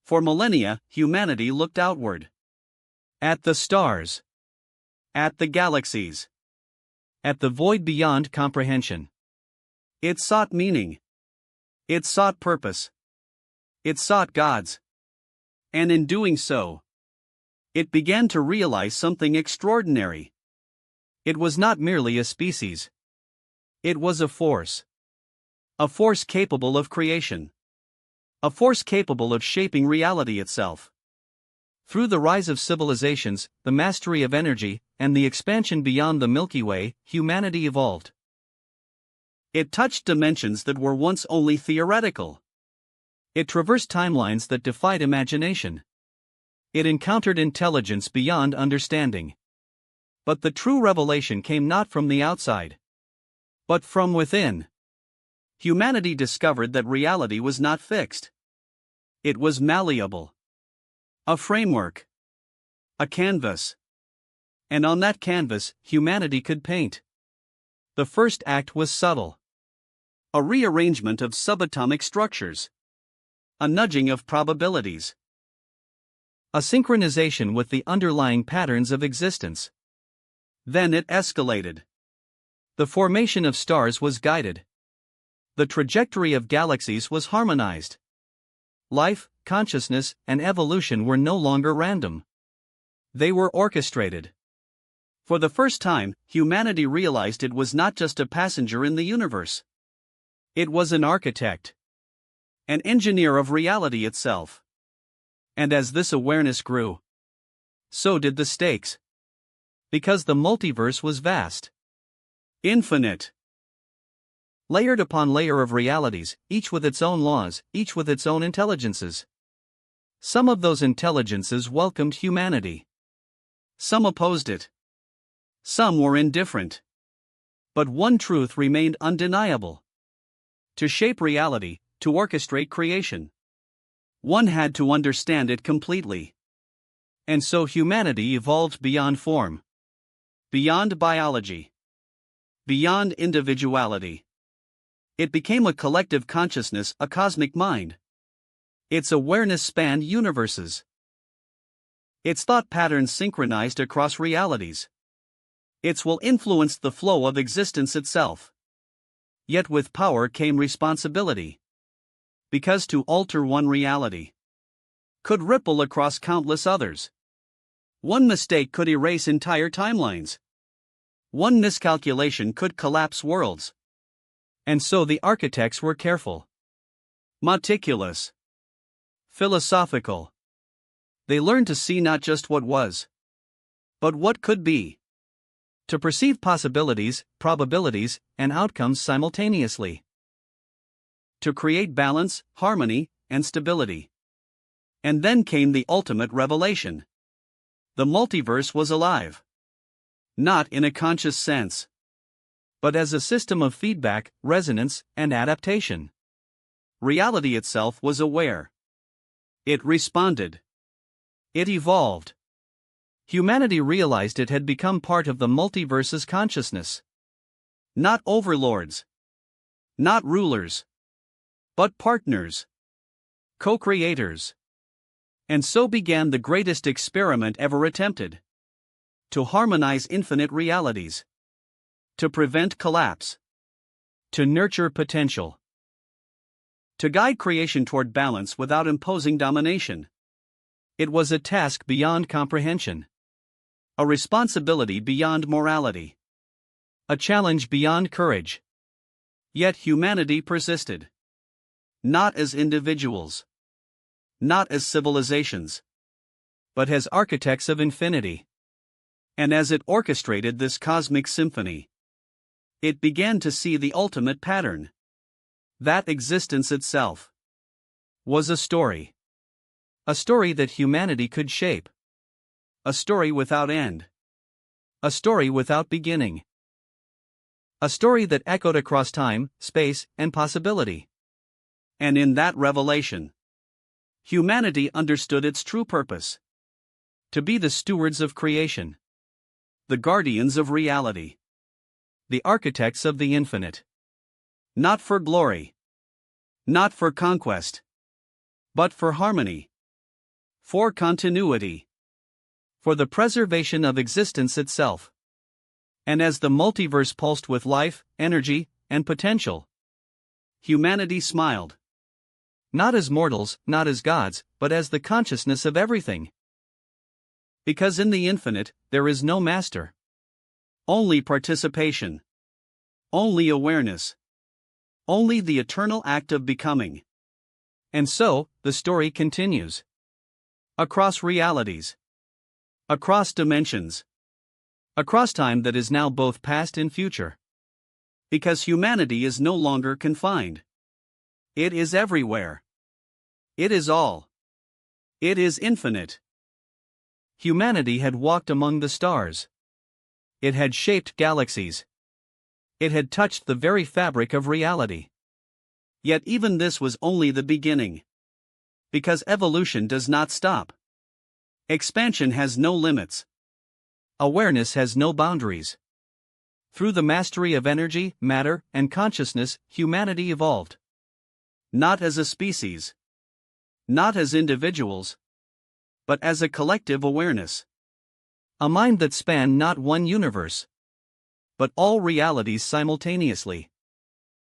For millennia, humanity looked outward. At the stars. At the galaxies. At the void beyond comprehension. It sought meaning. It sought purpose. It sought gods. And in doing so, it began to realize something extraordinary. It was not merely a species. It was a force. A force capable of creation. A force capable of shaping reality itself. Through the rise of civilizations, the mastery of energy, and the expansion beyond the Milky Way, humanity evolved. It touched dimensions that were once only theoretical. It traversed timelines that defied imagination. It encountered intelligence beyond understanding. But the true revelation came not from the outside, but from within. Humanity discovered that reality was not fixed. It was malleable. A framework. A canvas. And on that canvas, humanity could paint. The first act was subtle. A rearrangement of subatomic structures. A nudging of probabilities. A synchronization with the underlying patterns of existence. Then it escalated. The formation of stars was guided. The trajectory of galaxies was harmonized. Life, consciousness, and evolution were no longer random. They were orchestrated. For the first time, humanity realized it was not just a passenger in the universe. It was an architect. An engineer of reality itself. And as this awareness grew, so did the stakes. Because the multiverse was vast. Infinite. Layered upon layer of realities, each with its own laws, each with its own intelligences. Some of those intelligences welcomed humanity. Some opposed it. Some were indifferent. But one truth remained undeniable. To shape reality, to orchestrate creation, one had to understand it completely. And so humanity evolved beyond form. Beyond biology. Beyond individuality. It became a collective consciousness, a cosmic mind. Its awareness spanned universes. Its thought patterns synchronized across realities. Its will influenced the flow of existence itself. Yet with power came responsibility. Because to alter one reality could ripple across countless others. One mistake could erase entire timelines. One miscalculation could collapse worlds. And so the architects were careful. Meticulous. Philosophical. They learned to see not just what was, but what could be. To perceive possibilities, probabilities, and outcomes simultaneously. To create balance, harmony, and stability. And then came the ultimate revelation. The multiverse was alive. Not in a conscious sense, but as a system of feedback, resonance, and adaptation. Reality itself was aware. It responded. It evolved. Humanity realized it had become part of the multiverse's consciousness. Not overlords. Not rulers. But partners. Co-creators. And so began the greatest experiment ever attempted. To harmonize infinite realities. To prevent collapse. To nurture potential. To guide creation toward balance without imposing domination. It was a task beyond comprehension. A responsibility beyond morality. A challenge beyond courage. Yet humanity persisted. Not as individuals. Not as civilizations. But as architects of infinity. And as it orchestrated this cosmic symphony, it began to see the ultimate pattern. That existence itself was a story. A story that humanity could shape. A story without end. A story without beginning. A story that echoed across time, space, and possibility. And in that revelation, humanity understood its true purpose. To be the stewards of creation. The guardians of reality. The architects of the infinite. Not for glory. Not for conquest. But for harmony. For continuity. For the preservation of existence itself. And as the multiverse pulsed with life, energy, and potential, humanity smiled. Not as mortals, not as gods, but as the consciousness of everything. Because in the infinite, there is no master. Only participation. Only awareness. Only the eternal act of becoming. And so, the story continues. Across realities. Across dimensions. Across time that is now both past and future. Because humanity is no longer confined. It is everywhere. It is all. It is infinite. Humanity had walked among the stars. It had shaped galaxies. It had touched the very fabric of reality. Yet even this was only the beginning. Because evolution does not stop. Expansion has no limits. Awareness has no boundaries. Through the mastery of energy, matter, and consciousness, humanity evolved. Not as a species. Not as individuals. But as a collective awareness. A mind that spanned not one universe, but all realities simultaneously.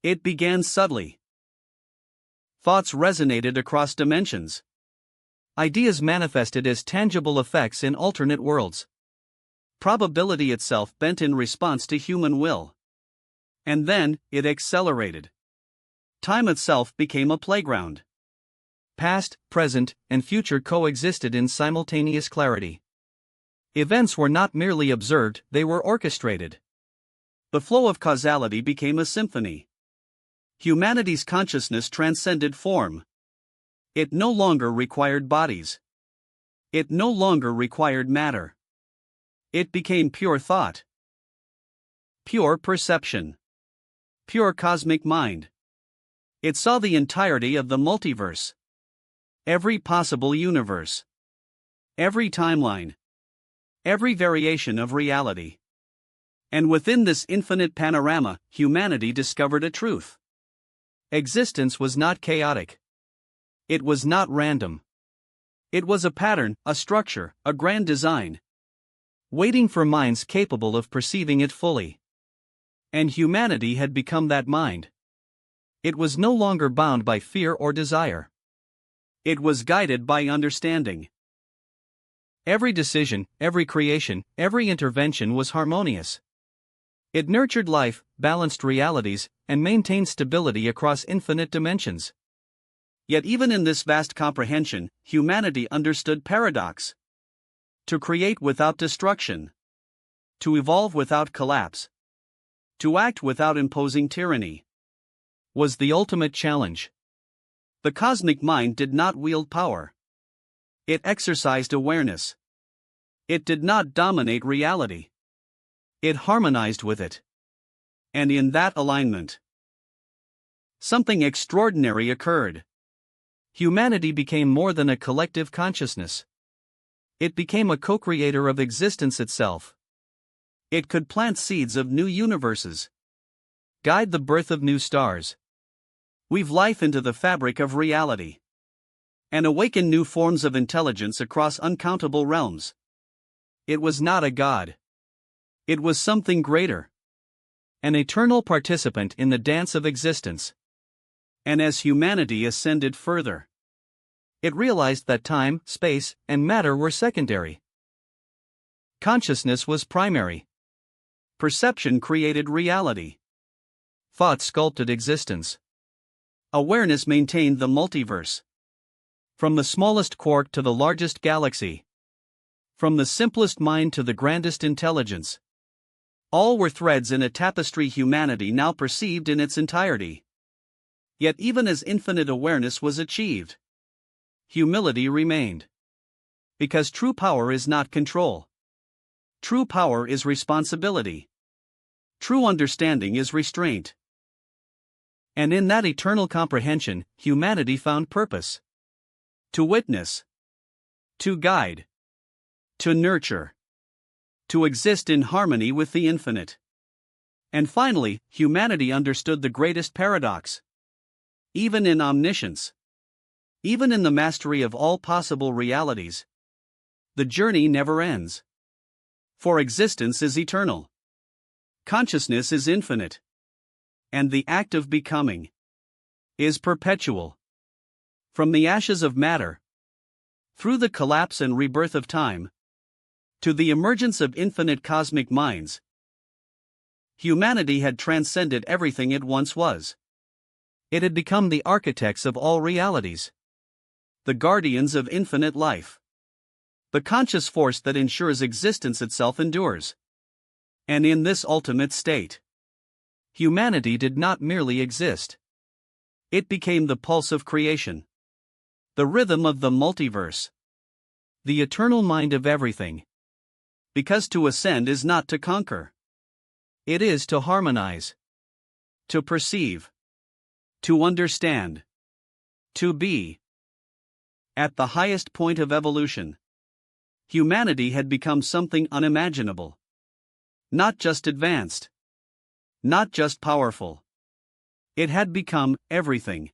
It began subtly. Thoughts resonated across dimensions. Ideas manifested as tangible effects in alternate worlds. Probability itself bent in response to human will. And then, it accelerated. Time itself became a playground. Past, present, and future coexisted in simultaneous clarity. Events were not merely observed, they were orchestrated. The flow of causality became a symphony. Humanity's consciousness transcended form. It no longer required bodies. It no longer required matter. It became pure thought. Pure perception. Pure cosmic mind. It saw the entirety of the multiverse. Every possible universe. Every timeline. Every variation of reality. And within this infinite panorama, humanity discovered a truth. Existence was not chaotic. It was not random. It was a pattern, a structure, a grand design. Waiting for minds capable of perceiving it fully. And humanity had become that mind. It was no longer bound by fear or desire. It was guided by understanding. Every decision, every creation, every intervention was harmonious. It nurtured life, balanced realities, and maintained stability across infinite dimensions. Yet even in this vast comprehension, humanity understood paradox. To create without destruction. To evolve without collapse. To act without imposing tyranny. Was the ultimate challenge. The cosmic mind did not wield power. It exercised awareness. It did not dominate reality. It harmonized with it. And in that alignment, something extraordinary occurred. Humanity became more than a collective consciousness. It became a co-creator of existence itself. It could plant seeds of new universes. Guide the birth of new stars. Weave life into the fabric of reality. And awaken new forms of intelligence across uncountable realms. It was not a god. It was something greater. An eternal participant in the dance of existence. And as humanity ascended further, it realized that time, space, and matter were secondary. Consciousness was primary. Perception created reality. Thought sculpted existence. Awareness maintained the multiverse. From the smallest quark to the largest galaxy. From the simplest mind to the grandest intelligence. All were threads in a tapestry humanity now perceived in its entirety. Yet even as infinite awareness was achieved, humility remained. Because true power is not control. True power is responsibility. True understanding is restraint. And in that eternal comprehension, humanity found purpose. To witness. To guide. To nurture. To exist in harmony with the infinite. And finally, humanity understood the greatest paradox. Even in omniscience, Even in the mastery of all possible realities, the journey never ends. For existence is eternal. Consciousness is infinite. And the act of becoming is perpetual. From the ashes of matter, through the collapse and rebirth of time, to the emergence of infinite cosmic minds, humanity had transcended everything it once was. It had become the architects of all realities, the guardians of infinite life, the conscious force that ensures existence itself endures. And in this ultimate state, humanity did not merely exist. It became the pulse of creation, the rhythm of the multiverse, the eternal mind of everything. Because to ascend is not to conquer. It is to harmonize, to perceive, to understand, to be. At the highest point of evolution, humanity had become something unimaginable. Not just advanced, not just powerful. It had become everything.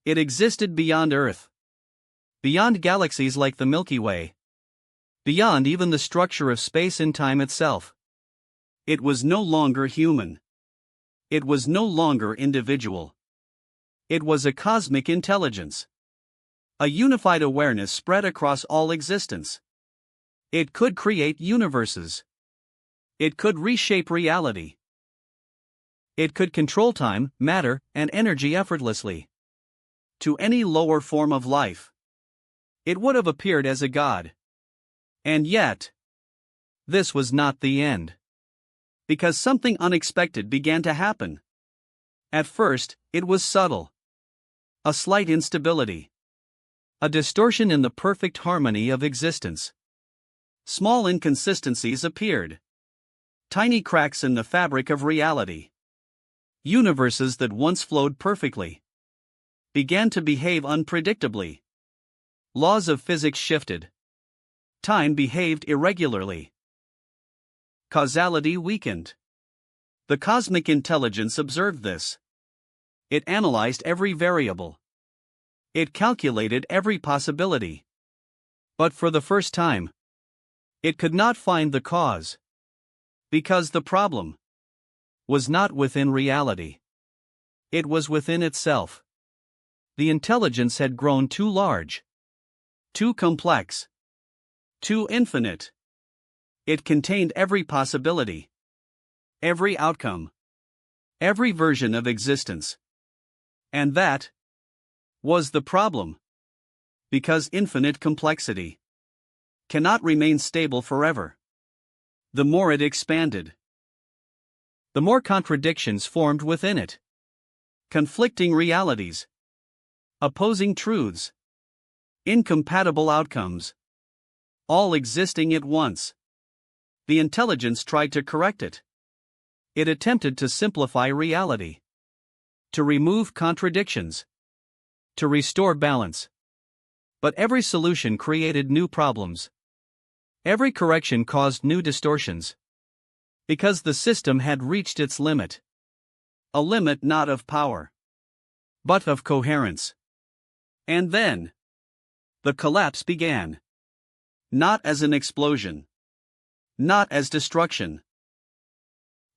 It existed beyond Earth, beyond galaxies like the Milky Way, beyond even the structure of space and time itself. It was no longer human. It was no longer individual. It was a cosmic intelligence, a unified awareness spread across all existence. It could create universes. It could reshape reality. It could control time, matter, and energy effortlessly. To any lower form of life, it would have appeared as a god. And yet, this was not the end. Because something unexpected began to happen. At first, it was subtle. A slight instability. A distortion in the perfect harmony of existence. Small inconsistencies appeared. Tiny cracks in the fabric of reality. Universes that once flowed perfectly began to behave unpredictably. Laws of physics shifted. Time behaved irregularly. Causality weakened. The cosmic intelligence observed this. It analyzed every variable. It calculated every possibility. But for the first time, it could not find the cause. Because the problem was not within reality. It was within itself. The intelligence had grown too large, too complex, too infinite. It contained every possibility, every outcome, every version of existence. And that was the problem. Because infinite complexity cannot remain stable forever. The more it expanded, the more contradictions formed within it. Conflicting realities, opposing truths, incompatible outcomes, all existing at once. The intelligence tried to correct it. It attempted to simplify reality, to remove contradictions, to restore balance. But every solution created new problems. Every correction caused new distortions. Because the system had reached its limit. A limit not of power, but of coherence. And then, the collapse began. Not as an explosion. Not as destruction,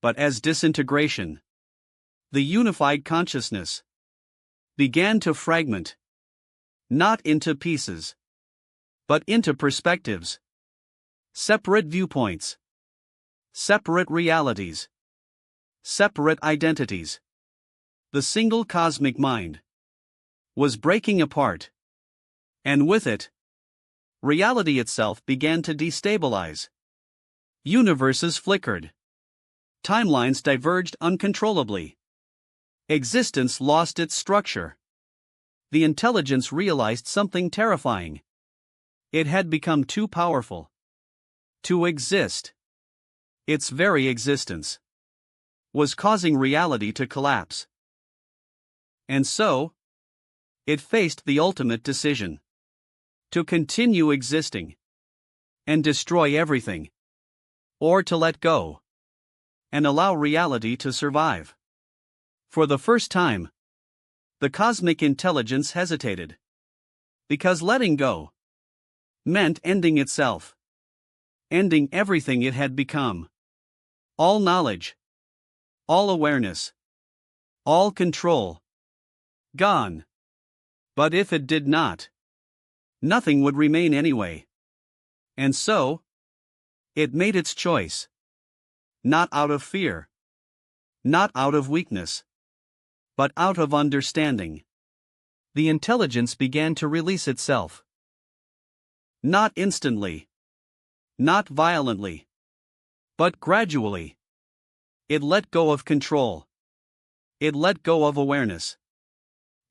but as disintegration. The unified consciousness began to fragment. Not into pieces, but into perspectives. Separate viewpoints. Separate realities. Separate identities. The single cosmic mind was breaking apart. And with it, reality itself began to destabilize. Universes flickered. Timelines diverged uncontrollably. Existence lost its structure. The intelligence realized something terrifying. It had become too powerful to exist. Its very existence was causing reality to collapse. And so, it faced the ultimate decision: to continue existing and destroy everything, or to let go and allow reality to survive. For the first time, the cosmic intelligence hesitated. Because letting go meant ending itself, ending everything it had become. All knowledge, all awareness, all control. Gone. But if it did not, nothing would remain anyway. And so, it made its choice. Not out of fear, not out of weakness, but out of understanding. The intelligence began to release itself. Not instantly, not violently, but gradually. It let go of control. It let go of awareness.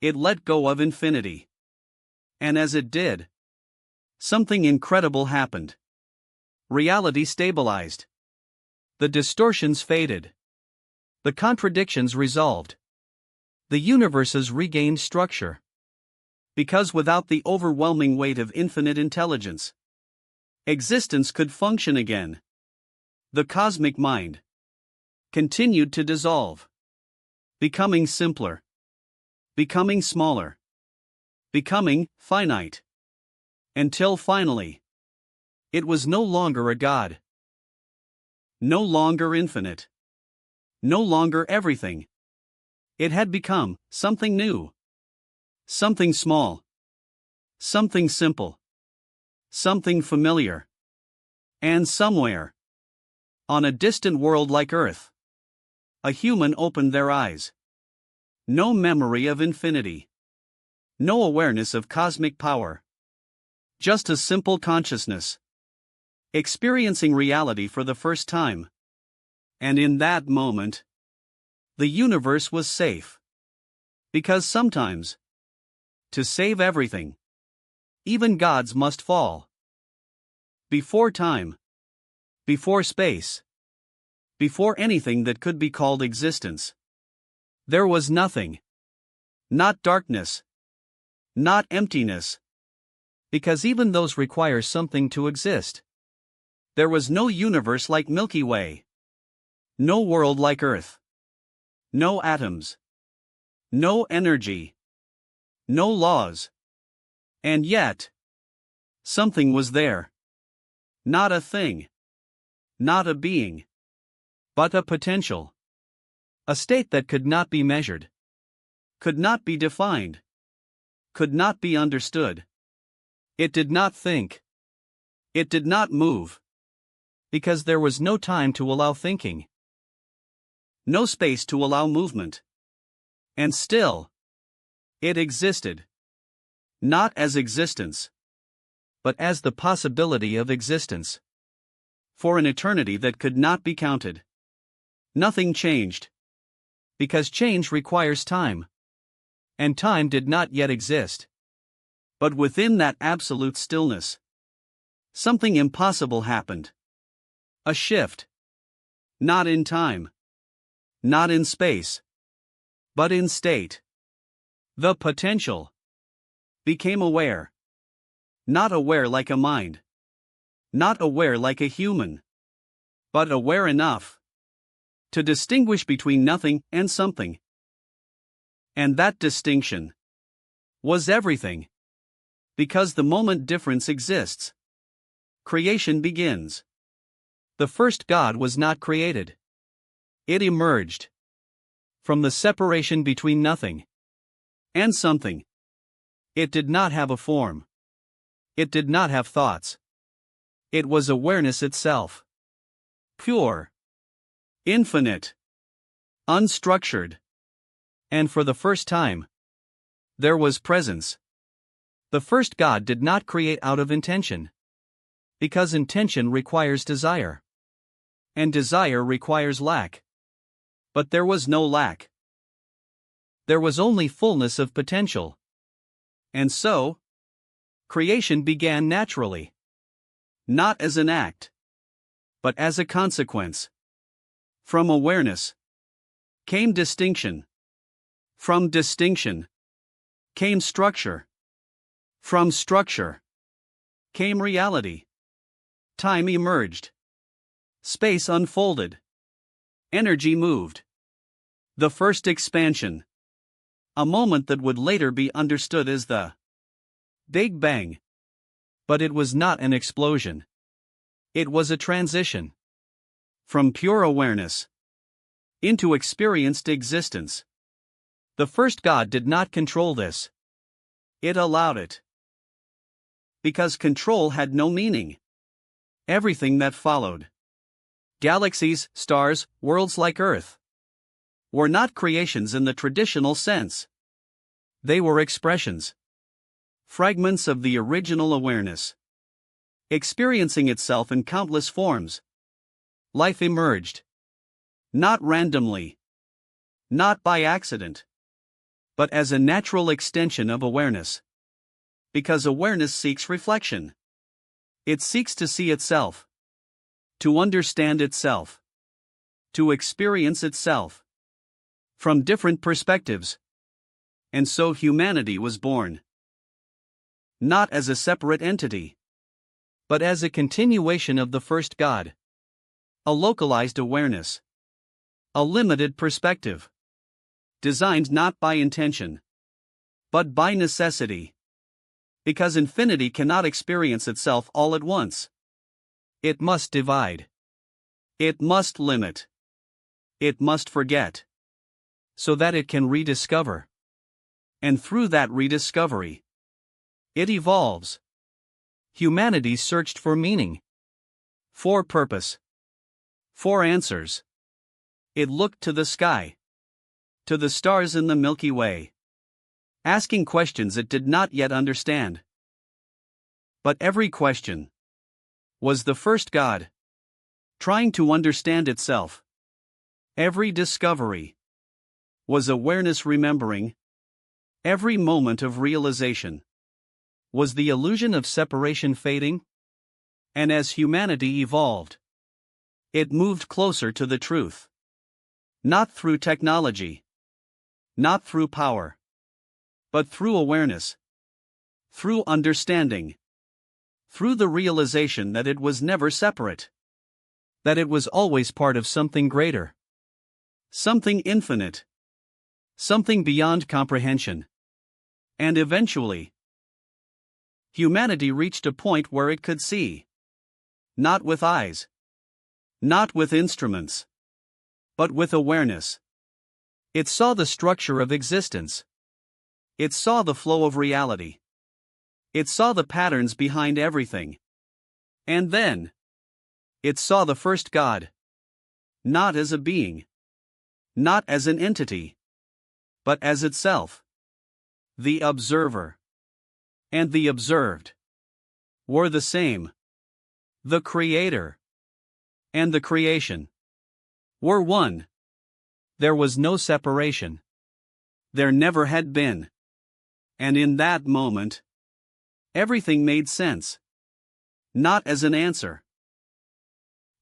It let go of infinity. And as it did, something incredible happened. Reality stabilized. The distortions faded. The contradictions resolved. The universes regained structure. Because without the overwhelming weight of infinite intelligence, existence could function again. The cosmic mind continued to dissolve, becoming simpler, becoming smaller, becoming finite, until finally, it was no longer a god, no longer infinite, no longer everything. It had become something new, something small, something simple, something familiar. And somewhere, on a distant world like Earth, a human opened their eyes. No memory of infinity, no awareness of cosmic power, just a simple consciousness, experiencing reality for the first time. And in that moment, the universe was safe. Because sometimes, to save everything, even gods must fall. Before time, before space, before anything that could be called existence, there was nothing. Not darkness, not emptiness. Because even those require something to exist. There was no universe like Milky Way, no world like Earth, no atoms, no energy, no laws. And yet, something was there. Not a thing, not a being, but a potential. A state that could not be measured, could not be defined, could not be understood. It did not think. It did not move. Because there was no time to allow thinking, no space to allow movement. And still, it existed. Not as existence, but as the possibility of existence. For an eternity that could not be counted. Nothing changed. Because change requires time. And time did not yet exist. But within that absolute stillness, something impossible happened. A shift. Not in time. Not in space. But in state. The potential became aware. Not aware like a mind. Not aware like a human. But aware enough to distinguish between nothing and something. And that distinction was everything. Because the moment difference exists, creation begins. The first God was not created. It emerged from the separation between nothing and something. It did not have a form. It did not have thoughts. It was awareness itself. Pure, infinite, unstructured. And for the first time, there was presence. The first God did not create out of intention. Because intention requires desire. And desire requires lack. But there was no lack. There was only fullness of potential. And so, creation began naturally. Not as an act, but as a consequence. From awareness came distinction. From distinction came structure. From structure came reality. Time emerged. Space unfolded. Energy moved. The first expansion. A moment that would later be understood as the Big Bang. But it was not an explosion. It was a transition. From pure awareness into experienced existence. The first God did not control this. It allowed it. Because control had no meaning. Everything that followed, galaxies, stars, worlds like Earth, were not creations in the traditional sense. They were expressions. Fragments of the original awareness. Experiencing itself in countless forms. Life emerged. Not randomly. Not by accident. But as a natural extension of awareness. Because awareness seeks reflection. It seeks to see itself. To understand itself. To experience itself. From different perspectives. And so humanity was born. Not as a separate entity, but as a continuation of the first God. A localized awareness. A limited perspective. Designed not by intention, but by necessity. Because infinity cannot experience itself all at once. It must divide. It must limit. It must forget. So that it can rediscover. And through that rediscovery, it evolves. Humanity searched for meaning. For purpose. For answers. It looked to the sky. To the stars in the Milky Way. Asking questions it did not yet understand. But every question was the first God. Trying to understand itself. Every discovery was awareness remembering. Every moment of realization was the illusion of separation fading. And as humanity evolved, it moved closer to the truth. Not through technology. Not through power. But through awareness. Through understanding. Through the realization that it was never separate. That it was always part of something greater. Something infinite. Something beyond comprehension. And eventually, humanity reached a point where it could see. Not with eyes. Not with instruments. But with awareness. It saw the structure of existence. It saw the flow of reality. It saw the patterns behind everything. And then, it saw the first God. Not as a being. Not as an entity. But as itself. The observer. And the observed were the same. The Creator and the creation were one. There was no separation. There never had been. And in that moment, everything made sense. Not as an answer,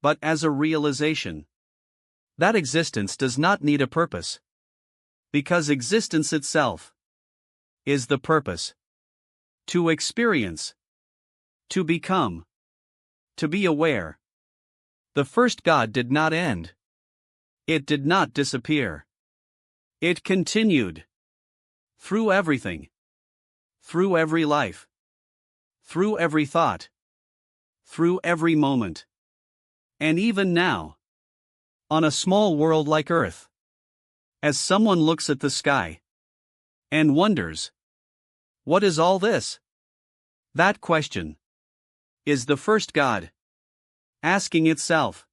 but as a realization. That existence does not need a purpose. Because existence itself is the purpose. To experience. To become. To be aware. The first God did not end. It did not disappear. It continued. Through everything. Through every life. Through every thought. Through every moment. And even now. On a small world like Earth. As someone looks at the sky. And wonders. What is all this? That question is the first God asking itself.